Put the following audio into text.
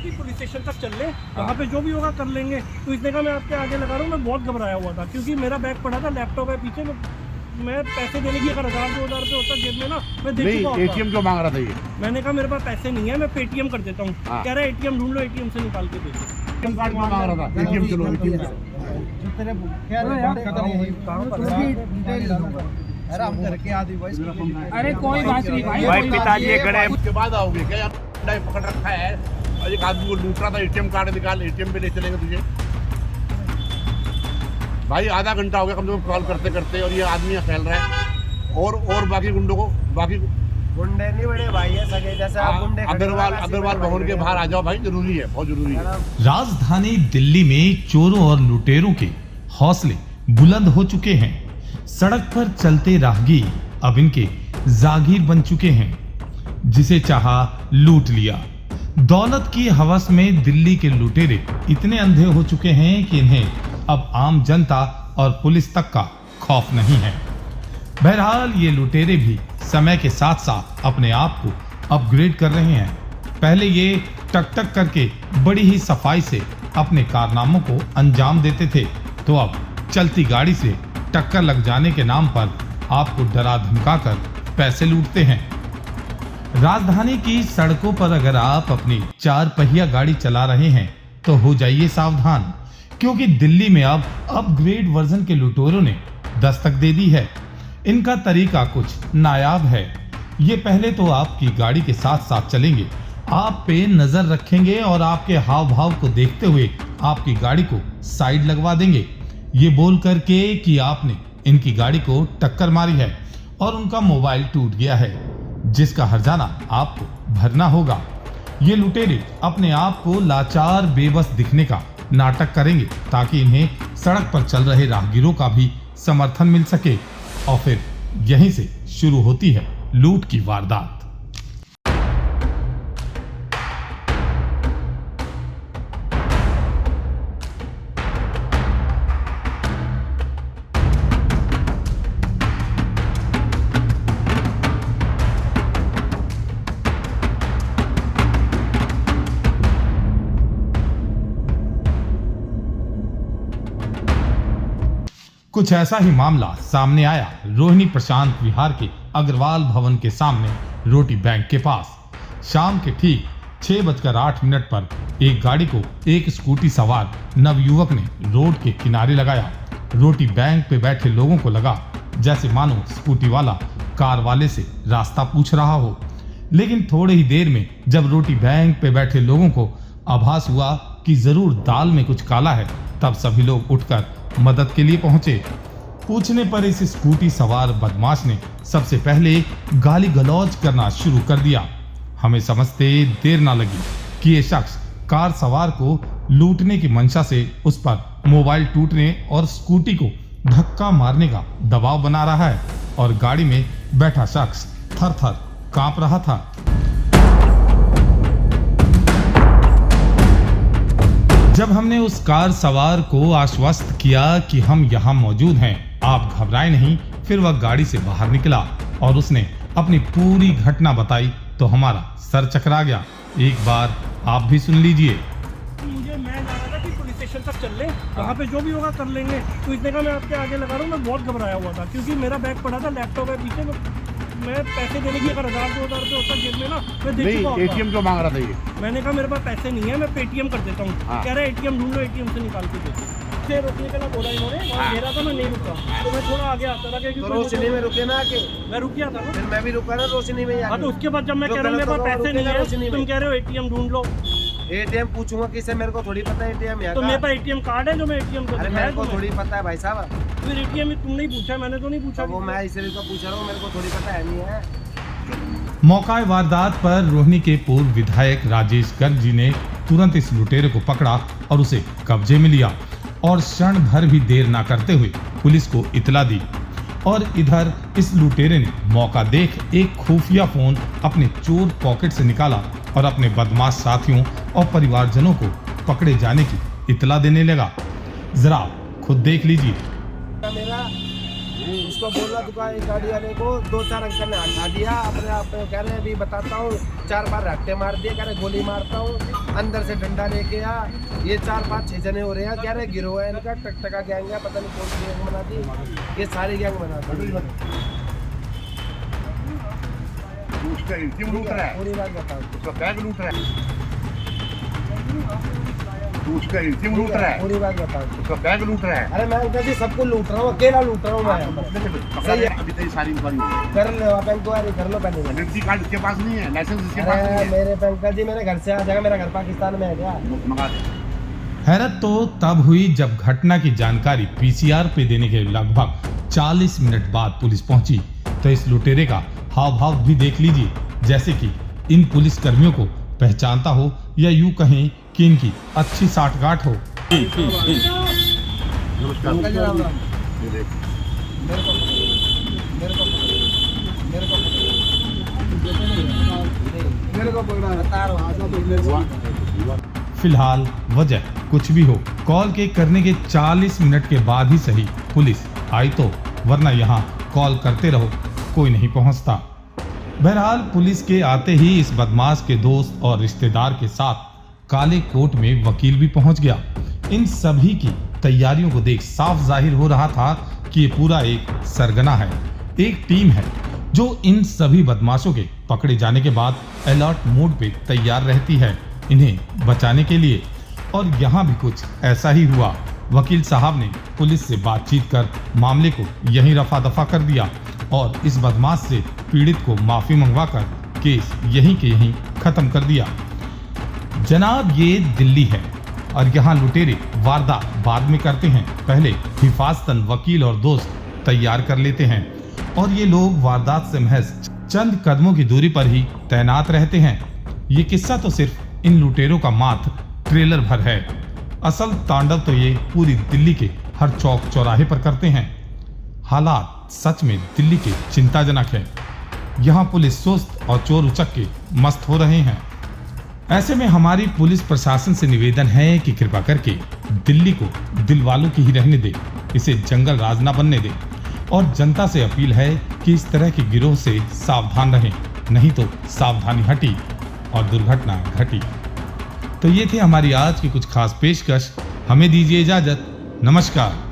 कि police station तक चल ले, वहाँ पे जो भी होगा कर लेंगे। तो इसने कहा मैं आपके आगे लगा रहा हूँ। मैं बहुत घबराया हुआ था क्योंकि मेरा बैग पड़ा था, लैपटॉप है पीछे। मैं पैसे देने की अगर 1000-2000 रुपये होता जेब में ना, मैं दे चुका होता। एटीएम क्यों मांग रहा था ये? मैंने कहा मेरे पास पैसे नहीं है, मैं पेटीएम कर देता हूँ। कह रहा है एटीएम ढूंढ लो, एटीएम से निकाल के दे दो। एटीएम कार्ड क्यों मांग रहा था? एटीएम चलो, एटीएम अरे कोई बात नहीं भाई, पिताजी खड़े उसके बाद आओगे क्या? यार पकड़ रखा है और एक आदमी को लूट रहा था। एटीएम कार्ड निकाल, एटीएम पे ले चलेंगे तुझे। भाई आधा घंटा हो गया कम से कम कॉल करते करते, और ये आदमी यहाँ फैल रहा है। और बाकी गुंडों को, बाकी गुंडे नहीं बड़े भाई है सगे जैसे आप गुंडे। अग्रवाल भवन के बाहर आ जाओ भाई, जरूरी है, बहुत जरूरी है। राजधानी दिल्ली में चोरों और लुटेरों के हौसले बुलंद हो चुके हैं। सड़क पर चलते राहगीर अब इनके जागीर बन चुके हैं। जिसे चाहा लूट लिया। दौलत की हवस में दिल्ली के लुटेरे इतने अंधे हो चुके हैं कि इन्हें अब आम जनता और पुलिस तक का खौफ नहीं है। बहरहाल ये लुटेरे भी समय के साथ साथ अपने आप को अपग्रेड कर रहे हैं। पहले ये टक टक करके बड़ी ही सफाई से अपने कारनामों को अंजाम देते थे, तो अब चलती गाड़ी से टक्कर लग जाने के नाम पर आपको डरा धमकाकर पैसे लूटते हैं। राजधानी की सड़कों पर अगर आप अपनी 4 पहिया गाड़ी चला रहे हैं तो हो जाइए सावधान, क्योंकि दिल्ली में अब अपग्रेड वर्जन के लुटेरों ने दस्तक दे दी है। इनका तरीका कुछ नायाब है। ये पहले तो आपकी गाड़ी के साथ साथ चलेंगे, आप पे नजर रखेंगे और आपके हाव भाव को देखते हुए आपकी गाड़ी को साइड लगवा देंगे, ये बोल करके कि आपने इनकी गाड़ी को टक्कर मारी है और उनका मोबाइल टूट गया है, जिसका हर्जाना आपको भरना होगा। ये लुटेरे अपने आप को लाचार बेबस दिखने का नाटक करेंगे ताकि इन्हें सड़क पर चल रहे राहगीरों का भी समर्थन मिल सके, और फिर यहीं से शुरू होती है लूट की वारदात। कुछ ऐसा ही मामला सामने आया रोहिणी प्रशांत विहार के अग्रवाल भवन के सामने रोटी बैंक के पास। शाम के ठीक 6:08 पर एक गाड़ी को एक स्कूटी सवार नवयुवक ने रोड के किनारे लगाया। रोटी बैंक पे बैठे लोगों को लगा जैसे मानो स्कूटी वाला कार वाले से रास्ता पूछ रहा हो, लेकिन थोड़ी ही देर में जब रोटी बैंक पे बैठे लोगों को आभास हुआ कि जरूर दाल में कुछ काला है, तब सभी लोग उठकर मदद के लिए पहुंचे। पूछने पर इस स्कूटी सवार बदमाश ने सबसे पहले गाली गलौज करना शुरू कर दिया। हमें समझते देर ना लगी कि ये शख्स कार सवार को लूटने की मंशा से उस पर मोबाइल टूटने और स्कूटी को धक्का मारने का दबाव बना रहा है, और गाड़ी में बैठा शख्स थर थर कांप रहा था। जब हमने उस कार सवार को आश्वस्त किया कि हम यहाँ मौजूद हैं, आप घबराए नहीं, फिर वह गाड़ी से बाहर निकला और उसने अपनी पूरी घटना बताई तो हमारा सर चकरा गया। एक बार आप भी सुन लीजिए। मैं जा रहा था कि पुलिस स्टेशन तक चल ले, वहाँ पे जो भी होगा कर लेंगे। तो इसने कहा मैं आपके आगे लगा रहा हूँ। मैं बहुत घबराया हुआ था क्योंकि मेरा बैग पड़ा था, लैपटॉप है पीछे। मैं पैसे देने की अगर 1000-2000 रुपये होता जेब में ना, मैं दे चुका होता। एटीएम क्यों मांग रहा था ये? मैंने कहा मेरे पास पैसे नहीं है, मैं पेटीएम कर देता हूँ। कह रहा है एटीएम ढूंढ लो, एटीएम से निकाल के दे दो। फिर रोकने का ना बोला इन्होंने, वहाँ घेरा था, मैं नहीं रुका। तो मैं थोड़ा आगे आता था क्योंकि रोशनी में रुके ना आके, मैं रुक गया था ना, फिर मैं भी रुका ना रोशनी में। हाँ, तो उसके बाद जब मैं कह रहा हूँ मेरे पास पैसे नहीं है, तुम कह रहे हो एटीएम ढूंढ लो। एटीएम पूछूंगा किसे? मेरे को थोड़ी पता है एटीएम है। तो मेरे पास एटीएम कार्ड है जो मैं एटीएम अरे मेरे को थोड़ी पता है भाई साहब। फिर एटीएम तुम नहीं पूछा, मैंने तो नहीं पूछा। वो मैं इसलिए तो पूछ रहा हूँ, मेरे को थोड़ी पता है नहीं है। मौका वारदात पर रोहिणी के पूर्व विधायक राजेश गर्ग जी ने तुरंत इस लुटेरे को पकड़ा और उसे कब्जे में लिया, और क्षण भर भी देर ना करते हुए पुलिस को इतला दी। और इधर इस लुटेरे ने मौका देख एक खुफिया फोन अपने चोर पॉकेट से निकाला और अपने बदमाश साथियों और परिवारजनों को पकड़े जाने की इतला देने लगा। जरा खुद देख लीजिए। मेरा उसको बोला दुकान गाड़ी वाले को 2-4 अंकल ने हटा दिया अपने आप में, कह रहे अभी बताता हूँ 4 बार रट्टे मार दिए, कह रहे गोली मारता हूँ, अंदर से डंडा लेके आ। ये 4-5-6 जने हो रहे हैं, कह रहे गिरोह है इनका, टकटका गैंग है, पता नहीं कौन सी गैंग बना दी, ये सारी गैंग बना दी। उसका एटीएम लूट रहा है, पूरी बात बताओ। उसका बैग लूट रहा है, तू उसका एटीएम लूट रहा है, पूरी बात बताओ। उसका बैग लूट रहा है। अरे मैं अंकल जी सबको लूट रहा हूँ, अकेला लूट रहा हूँ मैं। सही है, अभी तेरी सारी इंक्वायरी होगी। कर लो आप इंक्वायरी कर लो पहले। आइडेंटिटी कार्ड उसके पास नहीं है, लाइसेंस उसके पास नहीं अरे है, मेरे पे अंकल जी मेरे घर से आ जाएगा, मेरा घर पाकिस्तान में है क्या? मंगा दे। हैरत तो तब हुई जब घटना की जानकारी पीसीआर पे देने के लगभग 40 मिनट बाद पुलिस पहुंची तो इस लुटेरे का हाव भाव भी देख लीजिए, जैसे कि इन पुलिस कर्मियों को पहचानता हो या यूं कहें कि इनकी अच्छी साठगांठ हो। नमस्कार। अंकल जी राम राम। ये देख, मेरे को बता रहा हूँ। फिलहाल वजह कुछ भी हो, कॉल के करने के 40 मिनट के बाद ही सही पुलिस आई तो, वरना यहाँ कॉल करते रहो कोई नहीं पहुँचता। बहरहाल पुलिस के आते ही इस बदमाश के दोस्त और रिश्तेदार के साथ काले कोट में वकील भी पहुंच गया। इन सभी की तैयारियों को देख साफ जाहिर हो रहा था कि ये पूरा एक सरगना है, एक टीम है जो इन सभी बदमाशों के पकड़े जाने के बाद अलर्ट मोड पे तैयार रहती है इन्हें बचाने के लिए। और यहाँ भी कुछ ऐसा ही हुआ। वकील साहब ने पुलिस से बातचीत कर मामले को यहीं रफा दफा कर दिया और इस बदमाश से पीड़ित को माफी मंगवाकर केस यहीं के यहीं खत्म कर दिया। जनाब ये दिल्ली है और यहाँ लुटेरे वारदात बाद में करते हैं, पहले हिफाजतन वकील और दोस्त तैयार कर लेते हैं और ये लोग वारदात से महज चंद कदमों की दूरी पर ही तैनात रहते हैं। ये किस्सा तो सिर्फ इन लुटेरों का मात्र ट्रेलर भर है, असल तांडव तो ये पूरी दिल्ली के हर चौक चौराहे पर करते हैं। हालात सच में दिल्ली के चिंताजनक है। यहाँ पुलिस सुस्त और चोर उचक के मस्त हो रहे हैं। ऐसे में हमारी पुलिस प्रशासन से निवेदन है कि कृपा करके दिल्ली को दिल वालों की ही रहने दे, इसे जंगल राज ना बनने दे। और जनता से अपील है कि इस तरह के गिरोह से सावधान रहें, नहीं तो सावधानी हटी और दुर्घटना घटी। तो ये थे हमारी आज की कुछ खास पेशकश। हमें दीजिए इजाजत। नमस्कार।